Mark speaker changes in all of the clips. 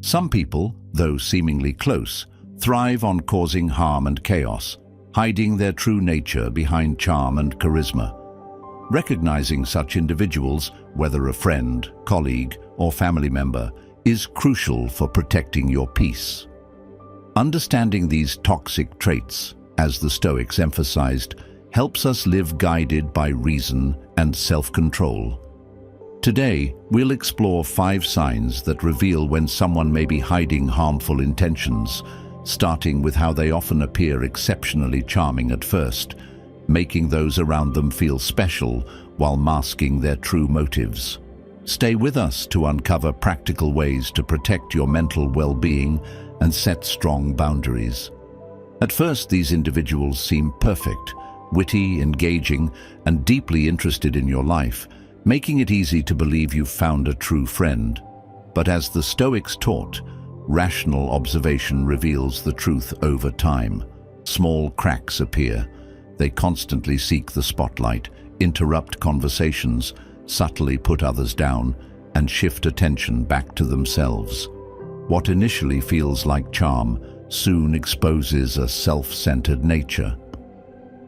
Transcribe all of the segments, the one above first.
Speaker 1: Some people, though seemingly close, thrive on causing harm and chaos, hiding their true nature behind charm and charisma. Recognizing such individuals, whether a friend, colleague, or family member, is crucial for protecting your peace. Understanding these toxic traits, as the Stoics emphasized, helps us live guided by reason and self-control. Today, we'll explore 5 signs that reveal when someone may be hiding harmful intentions, starting with how they often appear exceptionally charming at first, making those around them feel special while masking their true motives. Stay with us to uncover practical ways to protect your mental well-being and set strong boundaries. At first, these individuals seem perfect, witty, engaging, and deeply interested in your life, making it easy to believe you've found a true friend. But as the Stoics taught, rational observation reveals the truth over time. Small cracks appear. They constantly seek the spotlight, interrupt conversations, subtly put others down, and shift attention back to themselves. What initially feels like charm soon exposes a self-centered nature.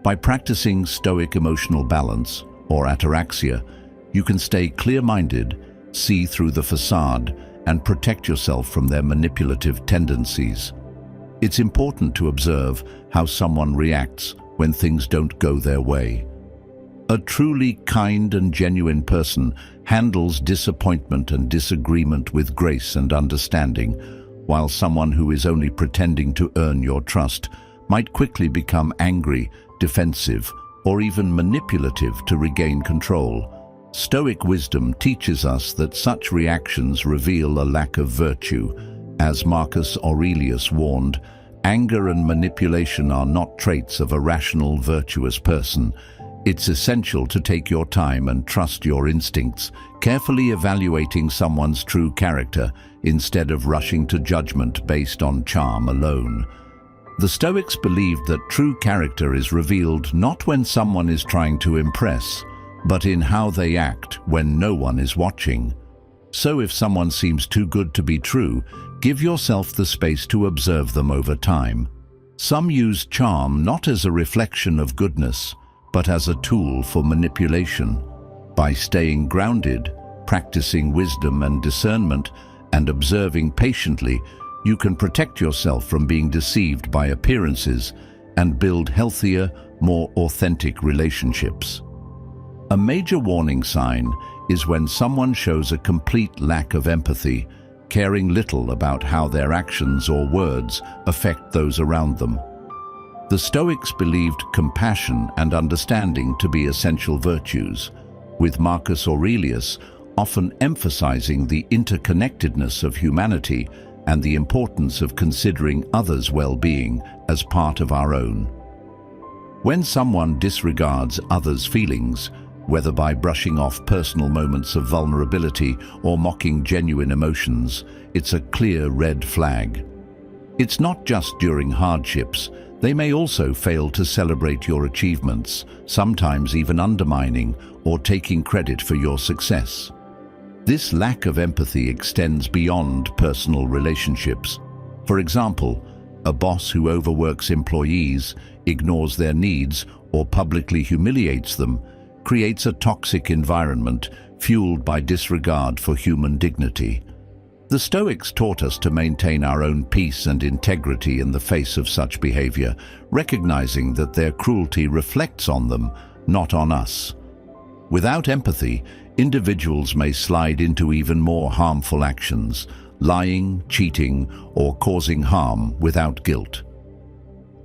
Speaker 1: By practicing Stoic emotional balance, or ataraxia, you can stay clear-minded, see through the facade, and protect yourself from their manipulative tendencies. It's important to observe how someone reacts when things don't go their way. A truly kind and genuine person handles disappointment and disagreement with grace and understanding, while someone who is only pretending to earn your trust might quickly become angry, defensive, or even manipulative to regain control. Stoic wisdom teaches us that such reactions reveal a lack of virtue. As Marcus Aurelius warned, anger and manipulation are not traits of a rational, virtuous person. It's essential to take your time and trust your instincts, carefully evaluating someone's true character instead of rushing to judgment based on charm alone. The Stoics believed that true character is revealed not when someone is trying to impress, but in how they act when no one is watching. So if someone seems too good to be true, give yourself the space to observe them over time. Some use charm not as a reflection of goodness, but as a tool for manipulation. By staying grounded, practicing wisdom and discernment, and observing patiently, you can protect yourself from being deceived by appearances and build healthier, more authentic relationships. A major warning sign is when someone shows a complete lack of empathy, caring little about how their actions or words affect those around them. The Stoics believed compassion and understanding to be essential virtues, with Marcus Aurelius often emphasizing the interconnectedness of humanity and the importance of considering others' well-being as part of our own. When someone disregards others' feelings, whether by brushing off personal moments of vulnerability or mocking genuine emotions, it's a clear red flag. It's not just during hardships. They may also fail to celebrate your achievements, sometimes even undermining or taking credit for your success. This lack of empathy extends beyond personal relationships. For example, a boss who overworks employees, ignores their needs, or publicly humiliates them creates a toxic environment fueled by disregard for human dignity. The Stoics taught us to maintain our own peace and integrity in the face of such behavior, recognizing that their cruelty reflects on them, not on us. Without empathy, individuals may slide into even more harmful actions, lying, cheating, or causing harm without guilt.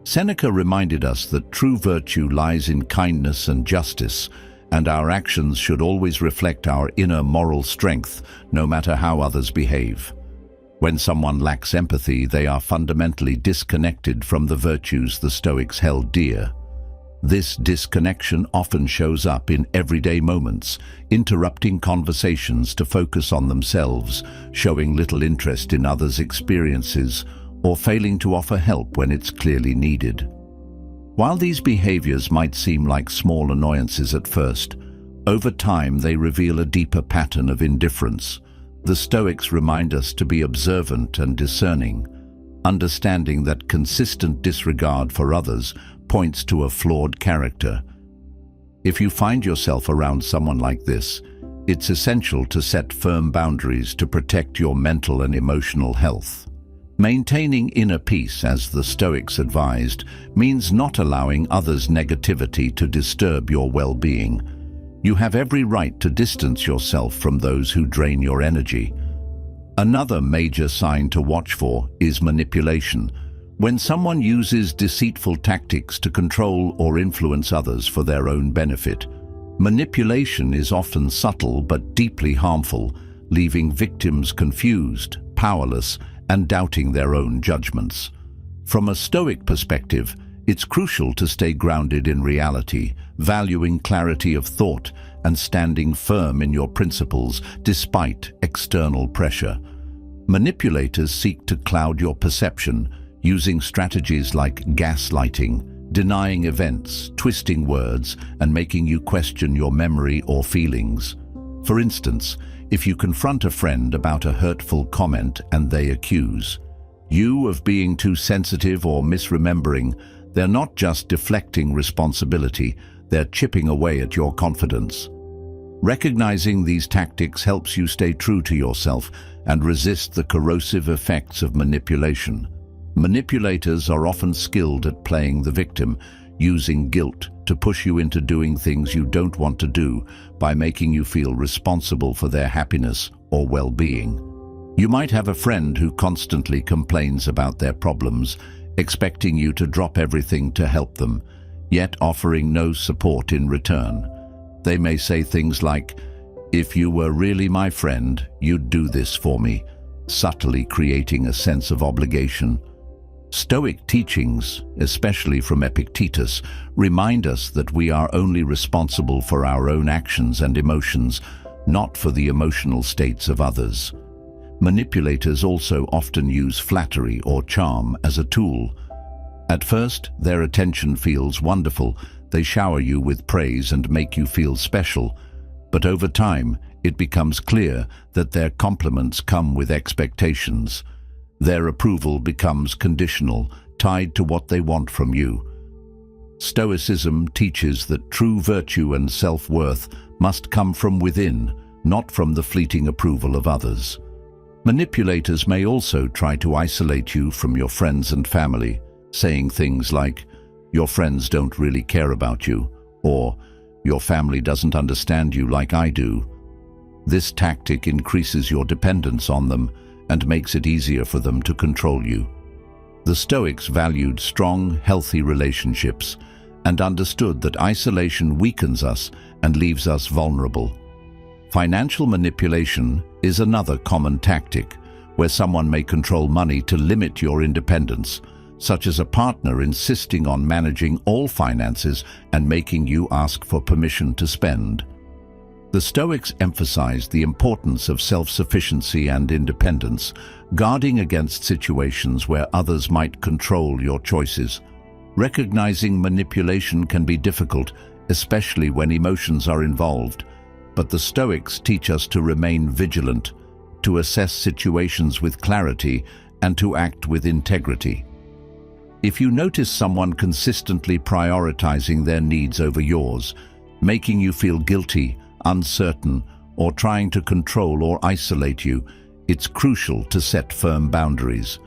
Speaker 1: Seneca reminded us that true virtue lies in kindness and justice, and our actions should always reflect our inner moral strength, no matter how others behave. When someone lacks empathy, they are fundamentally disconnected from the virtues the Stoics held dear. This disconnection often shows up in everyday moments, interrupting conversations to focus on themselves, showing little interest in others' experiences, or failing to offer help when it's clearly needed. While these behaviors might seem like small annoyances at first, over time they reveal a deeper pattern of indifference, The Stoics remind us to be observant and discerning, understanding that consistent disregard for others points to a flawed character. If you find yourself around someone like this, it's essential to set firm boundaries to protect your mental and emotional health. Maintaining inner peace, as the Stoics advised, means not allowing others' negativity to disturb your well-being. You have every right to distance yourself from those who drain your energy. Another major sign to watch for is manipulation. When someone uses deceitful tactics to control or influence others for their own benefit, manipulation is often subtle but deeply harmful, leaving victims confused, powerless, and doubting their own judgments. From a Stoic perspective, it's crucial to stay grounded in reality, valuing clarity of thought and standing firm in your principles despite external pressure. Manipulators seek to cloud your perception, using strategies like gaslighting, denying events, twisting words, and making you question your memory or feelings. For instance, if you confront a friend about a hurtful comment and they accuse you of being too sensitive or misremembering, they're not just deflecting responsibility, they're chipping away at your confidence. Recognizing these tactics helps you stay true to yourself and resist the corrosive effects of manipulation. Manipulators are often skilled at playing the victim, using guilt to push you into doing things you don't want to do by making you feel responsible for their happiness or well-being. You might have a friend who constantly complains about their problems, expecting you to drop everything to help them, yet offering no support in return. They may say things like, "If you were really my friend, you'd do this for me," subtly creating a sense of obligation. Stoic teachings, especially from Epictetus, remind us that we are only responsible for our own actions and emotions, not for the emotional states of others. Manipulators also often use flattery or charm as a tool. At first, their attention feels wonderful. They shower you with praise and make you feel special. But over time, it becomes clear that their compliments come with expectations. Their approval becomes conditional, tied to what they want from you. Stoicism teaches that true virtue and self-worth must come from within, not from the fleeting approval of others. Manipulators may also try to isolate you from your friends and family, saying things like, "Your friends don't really care about you," or "Your family doesn't understand you like I do." This tactic increases your dependence on them and makes it easier for them to control you. The Stoics valued strong, healthy relationships and understood that isolation weakens us and leaves us vulnerable. Financial manipulation is another common tactic, where someone may control money to limit your independence, such as a partner insisting on managing all finances and making you ask for permission to spend. The Stoics emphasized the importance of self-sufficiency and independence, guarding against situations where others might control your choices. Recognizing manipulation can be difficult, especially when emotions are involved, but the Stoics teach us to remain vigilant, to assess situations with clarity, and to act with integrity. If you notice someone consistently prioritizing their needs over yours, making you feel guilty, uncertain, or trying to control or isolate you, it's crucial to set firm boundaries.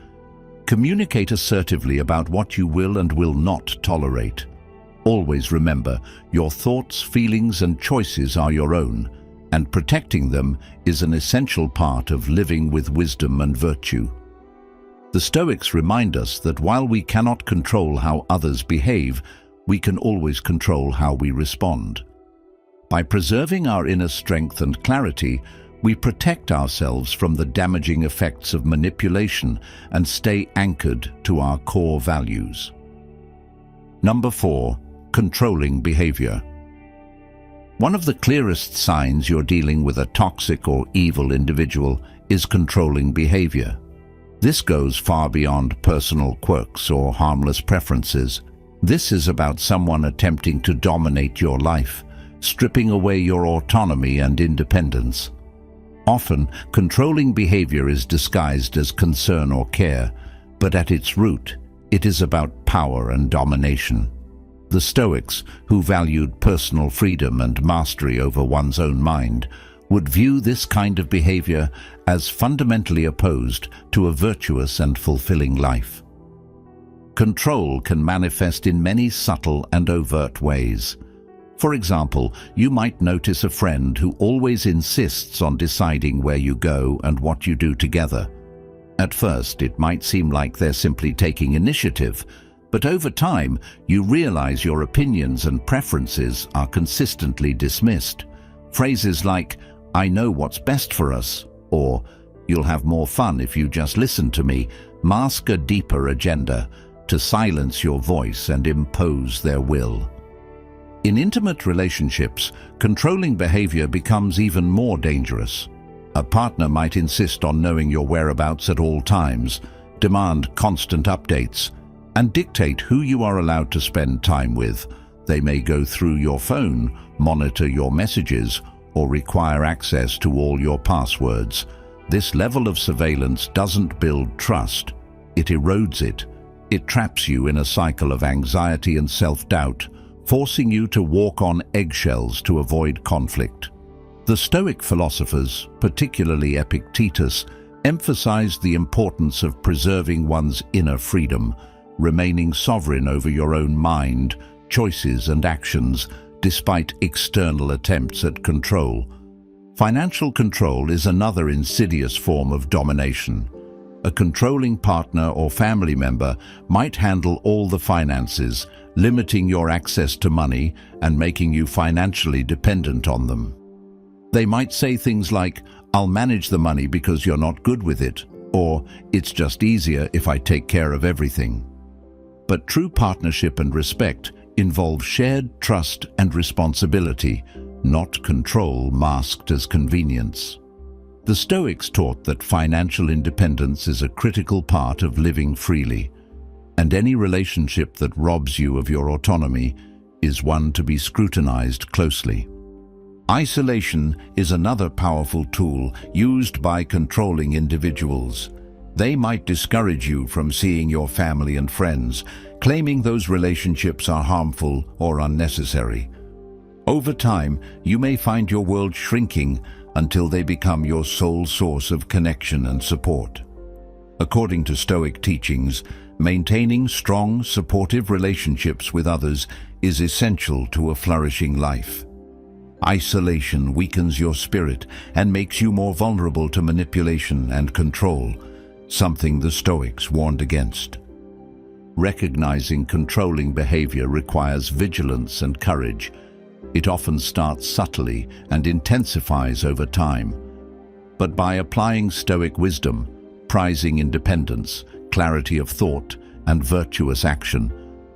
Speaker 1: Communicate assertively about what you will and will not tolerate. Always remember, your thoughts, feelings, and choices are your own, and protecting them is an essential part of living with wisdom and virtue. The Stoics remind us that while we cannot control how others behave, we can always control how we respond. By preserving our inner strength and clarity, we protect ourselves from the damaging effects of manipulation and stay anchored to our core values. Number 4. Controlling behavior. One of the clearest signs you're dealing with a toxic or evil individual is controlling behavior. This goes far beyond personal quirks or harmless preferences. This is about someone attempting to dominate your life, stripping away your autonomy and independence. Often, controlling behavior is disguised as concern or care, but at its root, it is about power and domination. The Stoics, who valued personal freedom and mastery over one's own mind, would view this kind of behavior as fundamentally opposed to a virtuous and fulfilling life. Control can manifest in many subtle and overt ways. For example, you might notice a friend who always insists on deciding where you go and what you do together. At first, it might seem like they're simply taking initiative, but over time, you realize your opinions and preferences are consistently dismissed. Phrases like, "I know what's best for us," or "You'll have more fun if you just listen to me," mask a deeper agenda to silence your voice and impose their will. In intimate relationships, controlling behavior becomes even more dangerous. A partner might insist on knowing your whereabouts at all times, demand constant updates, and dictate who you are allowed to spend time with. They may go through your phone, monitor your messages, or require access to all your passwords. This level of surveillance doesn't build trust, it erodes it. It traps you in a cycle of anxiety and self-doubt, forcing you to walk on eggshells to avoid conflict. The Stoic philosophers, particularly Epictetus, emphasized the importance of preserving one's inner freedom, remaining sovereign over your own mind, choices and actions, despite external attempts at control. Financial control is another insidious form of domination. A controlling partner or family member might handle all the finances, limiting your access to money and making you financially dependent on them. They might say things like, "I'll manage the money because you're not good with it," or "It's just easier if I take care of everything." But true partnership and respect involve shared trust and responsibility, not control masked as convenience. The Stoics taught that financial independence is a critical part of living freely, and any relationship that robs you of your autonomy is one to be scrutinized closely. Isolation is another powerful tool used by controlling individuals. They might discourage you from seeing your family and friends, claiming those relationships are harmful or unnecessary. Over time, you may find your world shrinking until they become your sole source of connection and support. According to Stoic teachings, maintaining strong, supportive relationships with others is essential to a flourishing life. Isolation weakens your spirit and makes you more vulnerable to manipulation and control, something the Stoics warned against. Recognizing controlling behavior requires vigilance and courage. It often starts subtly and intensifies over time. But by applying Stoic wisdom, prizing independence, clarity of thought, and virtuous action,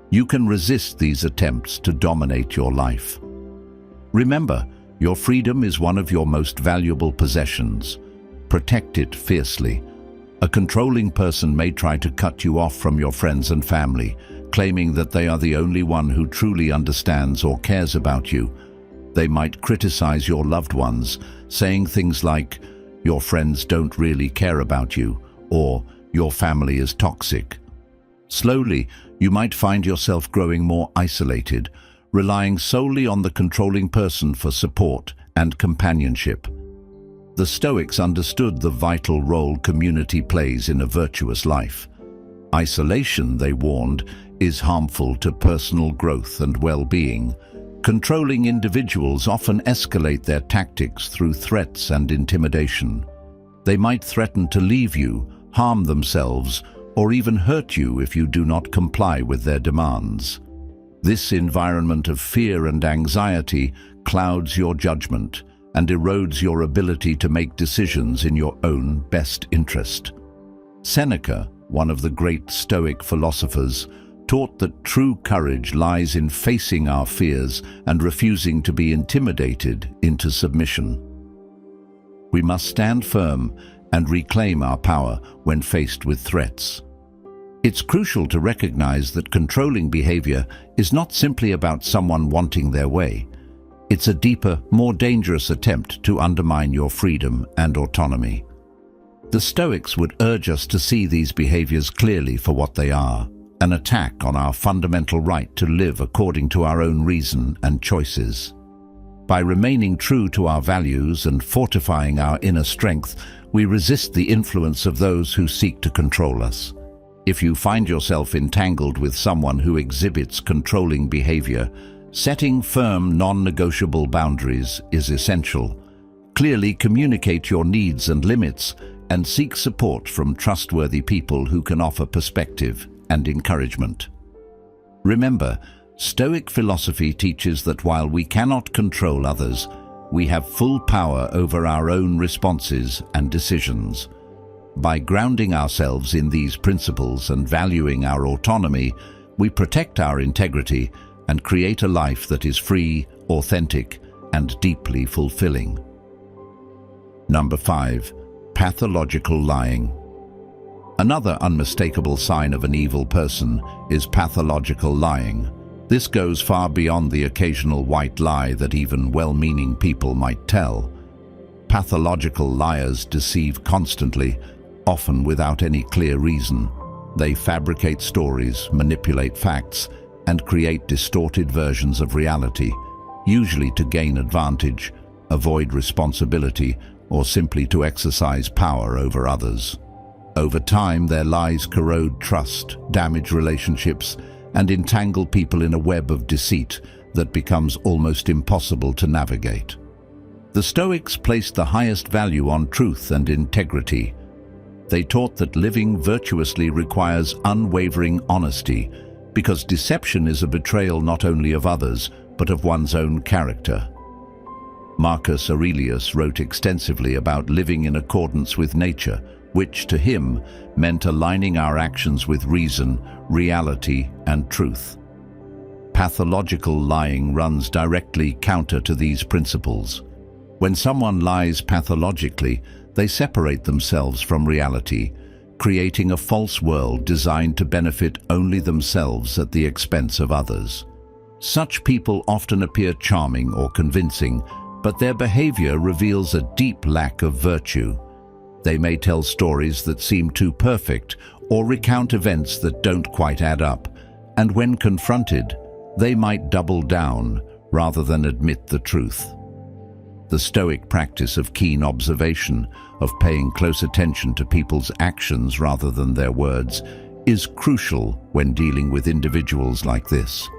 Speaker 1: you can resist these attempts to dominate your life. Remember, your freedom is one of your most valuable possessions. Protect it fiercely. A controlling person may try to cut you off from your friends and family, claiming that they are the only one who truly understands or cares about you. They might criticize your loved ones, saying things like, "Your friends don't really care about you," or "Your family is toxic." Slowly, you might find yourself growing more isolated, relying solely on the controlling person for support and companionship. The Stoics understood the vital role community plays in a virtuous life. Isolation, they warned, is harmful to personal growth and well-being. Controlling individuals often escalate their tactics through threats and intimidation. They might threaten to leave you, harm themselves, or even hurt you if you do not comply with their demands. This environment of fear and anxiety clouds your judgment and erodes your ability to make decisions in your own best interest. Seneca, one of the great Stoic philosophers, taught that true courage lies in facing our fears and refusing to be intimidated into submission. We must stand firm and reclaim our power when faced with threats. It's crucial to recognize that controlling behavior is not simply about someone wanting their way. It's a deeper, more dangerous attempt to undermine your freedom and autonomy. The Stoics would urge us to see these behaviors clearly for what they are, an attack on our fundamental right to live according to our own reason and choices. By remaining true to our values and fortifying our inner strength, we resist the influence of those who seek to control us. If you find yourself entangled with someone who exhibits controlling behavior, setting firm, non-negotiable boundaries is essential. Clearly communicate your needs and limits and seek support from trustworthy people who can offer perspective and encouragement. Remember, Stoic philosophy teaches that while we cannot control others, we have full power over our own responses and decisions. By grounding ourselves in these principles and valuing our autonomy, we protect our integrity and create a life that is free, authentic, and deeply fulfilling. Number 5. Pathological lying. Another unmistakable sign of an evil person is pathological lying. This goes far beyond the occasional white lie that even well-meaning people might tell. Pathological liars deceive constantly, often without any clear reason. They fabricate stories, manipulate facts, and create distorted versions of reality, usually to gain advantage, avoid responsibility, or simply to exercise power over others. Over time, their lies corrode trust, damage relationships, and entangle people in a web of deceit that becomes almost impossible to navigate. The Stoics placed the highest value on truth and integrity. They taught that living virtuously requires unwavering honesty, because deception is a betrayal not only of others, but of one's own character. Marcus Aurelius wrote extensively about living in accordance with nature, which to him meant aligning our actions with reason, reality, and truth. Pathological lying runs directly counter to these principles. When someone lies pathologically, they separate themselves from reality, creating a false world designed to benefit only themselves at the expense of others. Such people often appear charming or convincing, but their behavior reveals a deep lack of virtue. They may tell stories that seem too perfect or recount events that don't quite add up, and when confronted, they might double down rather than admit the truth. The Stoic practice of keen observation, of paying close attention to people's actions rather than their words, is crucial when dealing with individuals like this.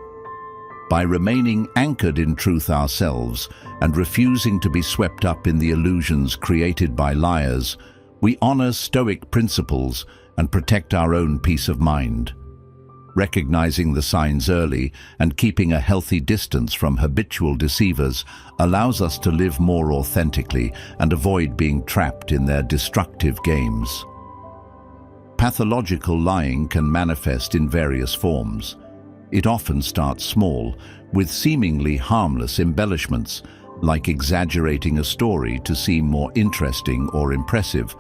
Speaker 1: By remaining anchored in truth ourselves and refusing to be swept up in the illusions created by liars, we honor Stoic principles and protect our own peace of mind. Recognizing the signs early and keeping a healthy distance from habitual deceivers allows us to live more authentically and avoid being trapped in their destructive games. Pathological lying can manifest in various forms. It often starts small, with seemingly harmless embellishments, like exaggerating a story to seem more interesting or impressive.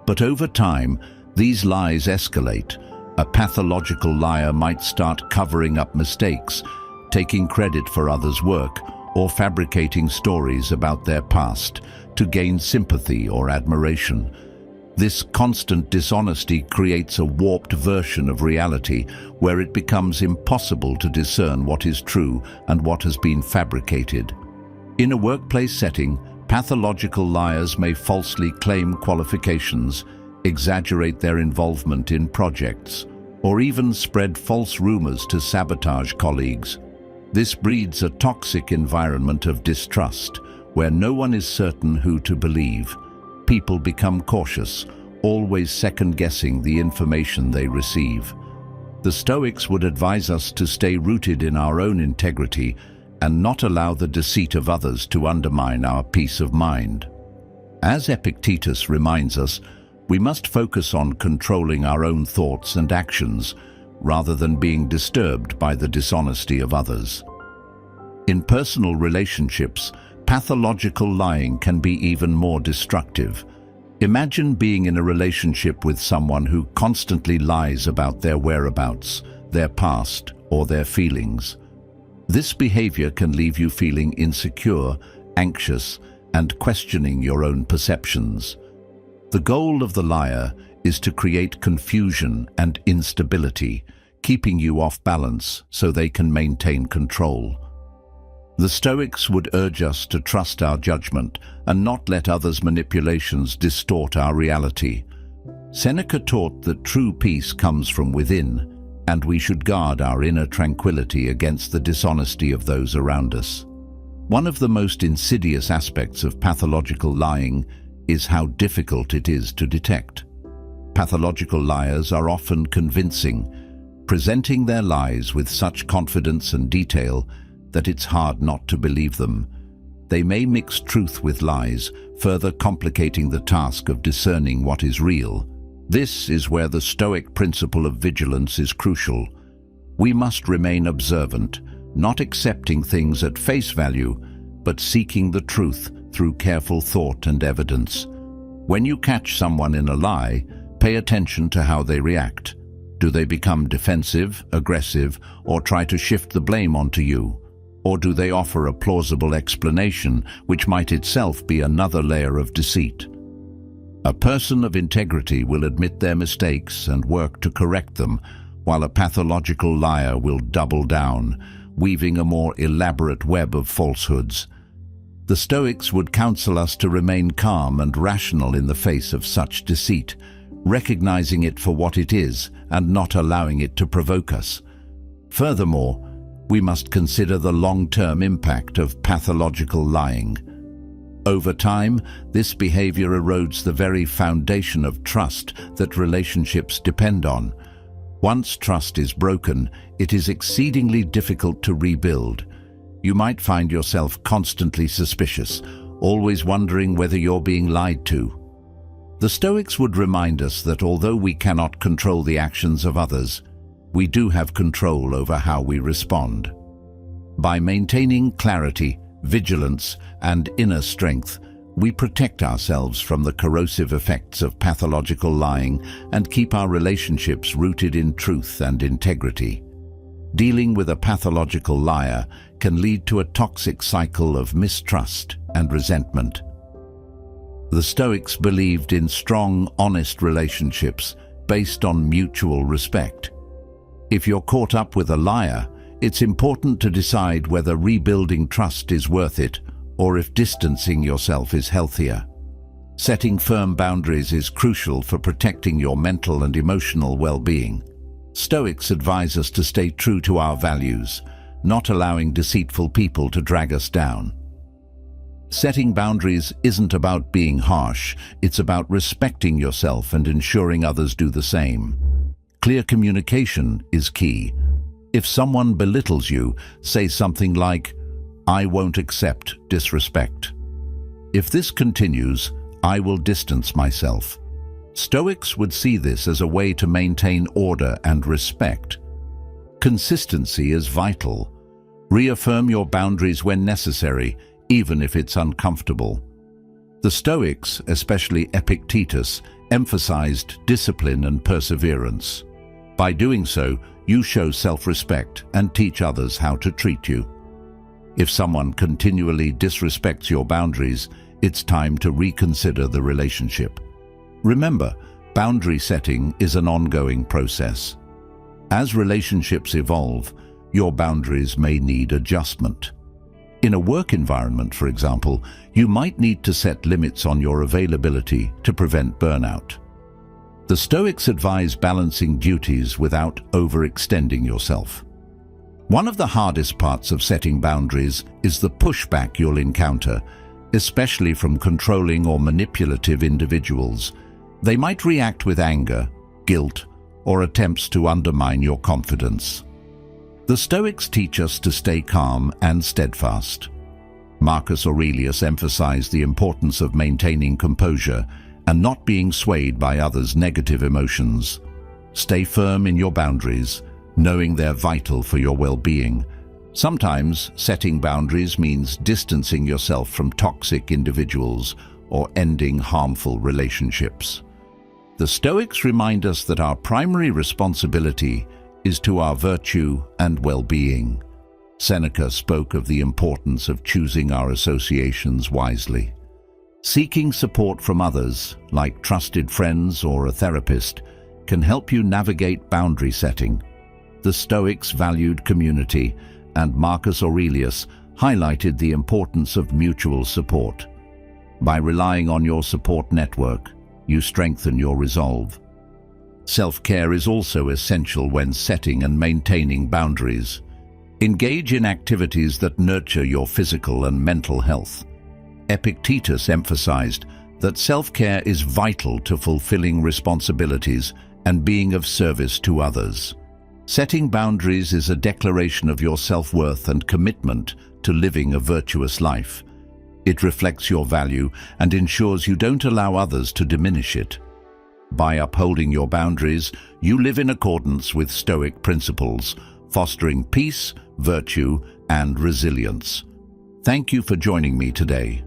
Speaker 1: But over time, these lies escalate. A pathological liar might start covering up mistakes, taking credit for others' work, or fabricating stories about their past to gain sympathy or admiration. This constant dishonesty creates a warped version of reality where it becomes impossible to discern what is true and what has been fabricated. In a workplace setting, pathological liars may falsely claim qualifications, exaggerate their involvement in projects, or even spread false rumors to sabotage colleagues. This breeds a toxic environment of distrust, where no one is certain who to believe. People become cautious, always second-guessing the information they receive. The Stoics would advise us to stay rooted in our own integrity and not allow the deceit of others to undermine our peace of mind. As Epictetus reminds us, we must focus on controlling our own thoughts and actions rather than being disturbed by the dishonesty of others. In personal relationships, pathological lying can be even more destructive. Imagine being in a relationship with someone who constantly lies about their whereabouts, their past, or their feelings. This behavior can leave you feeling insecure, anxious, and questioning your own perceptions. The goal of the liar is to create confusion and instability, keeping you off balance so they can maintain control. The Stoics would urge us to trust our judgment and not let others' manipulations distort our reality. Seneca taught that true peace comes from within, and we should guard our inner tranquility against the dishonesty of those around us. One of the most insidious aspects of pathological lying is how difficult it is to detect. Pathological liars are often convincing, presenting their lies with such confidence and detail that it's hard not to believe them. They may mix truth with lies, further complicating the task of discerning what is real. This is where the Stoic principle of vigilance is crucial. We must remain observant, not accepting things at face value, but seeking the truth through careful thought and evidence. When you catch someone in a lie, pay attention to how they react. Do they become defensive, aggressive, or try to shift the blame onto you? Or do they offer a plausible explanation, which might itself be another layer of deceit? A person of integrity will admit their mistakes and work to correct them, while a pathological liar will double down, weaving a more elaborate web of falsehoods. The Stoics would counsel us to remain calm and rational in the face of such deceit, recognizing it for what it is and not allowing it to provoke us. Furthermore, we must consider the long-term impact of pathological lying. Over time, this behavior erodes the very foundation of trust that relationships depend on. Once trust is broken, it is exceedingly difficult to rebuild. You might find yourself constantly suspicious, always wondering whether you're being lied to. The Stoics would remind us that although we cannot control the actions of others, we do have control over how we respond. By maintaining clarity, vigilance, and inner strength, we protect ourselves from the corrosive effects of pathological lying and keep our relationships rooted in truth and integrity. Dealing with a pathological liar can lead to a toxic cycle of mistrust and resentment. The Stoics believed in strong, honest relationships based on mutual respect. If you're caught up with a liar, it's important to decide whether rebuilding trust is worth it or if distancing yourself is healthier. Setting firm boundaries is crucial for protecting your mental and emotional well-being. Stoics advise us to stay true to our values, not allowing deceitful people to drag us down. Setting boundaries isn't about being harsh, it's about respecting yourself and ensuring others do the same. Clear communication is key. If someone belittles you, say something like, "I won't accept disrespect." If this continues, I will distance myself. Stoics would see this as a way to maintain order and respect. Consistency is vital. Reaffirm your boundaries when necessary, even if it's uncomfortable. The Stoics, especially Epictetus, emphasized discipline and perseverance. By doing so, you show self-respect and teach others how to treat you. If someone continually disrespects your boundaries, it's time to reconsider the relationship. Remember, boundary setting is an ongoing process. As relationships evolve, your boundaries may need adjustment. In a work environment, for example, you might need to set limits on your availability to prevent burnout. The Stoics advise balancing duties without overextending yourself. One of the hardest parts of setting boundaries is the pushback you'll encounter, especially from controlling or manipulative individuals. They might react with anger, guilt, or attempts to undermine your confidence. The Stoics teach us to stay calm and steadfast. Marcus Aurelius emphasized the importance of maintaining composure and not being swayed by others' negative emotions. Stay firm in your boundaries, knowing they're vital for your well-being. Sometimes setting boundaries means distancing yourself from toxic individuals or ending harmful relationships. The Stoics remind us that our primary responsibility is to our virtue and well-being. Seneca spoke of the importance of choosing our associations wisely. Seeking support from others, like trusted friends or a therapist, can help you navigate boundary setting. The Stoics valued community, and Marcus Aurelius highlighted the importance of mutual support. By relying on your support network, you strengthen your resolve. Self-care is also essential when setting and maintaining boundaries. Engage in activities that nurture your physical and mental health. Epictetus emphasized that self-care is vital to fulfilling responsibilities and being of service to others. Setting boundaries is a declaration of your self-worth and commitment to living a virtuous life. It reflects your value and ensures you don't allow others to diminish it. By upholding your boundaries, you live in accordance with Stoic principles, fostering peace, virtue, and resilience. Thank you for joining me today.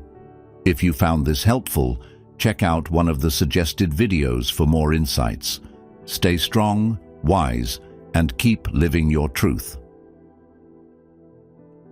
Speaker 1: If you found this helpful, check out one of the suggested videos for more insights. Stay strong, wise, and keep living your truth.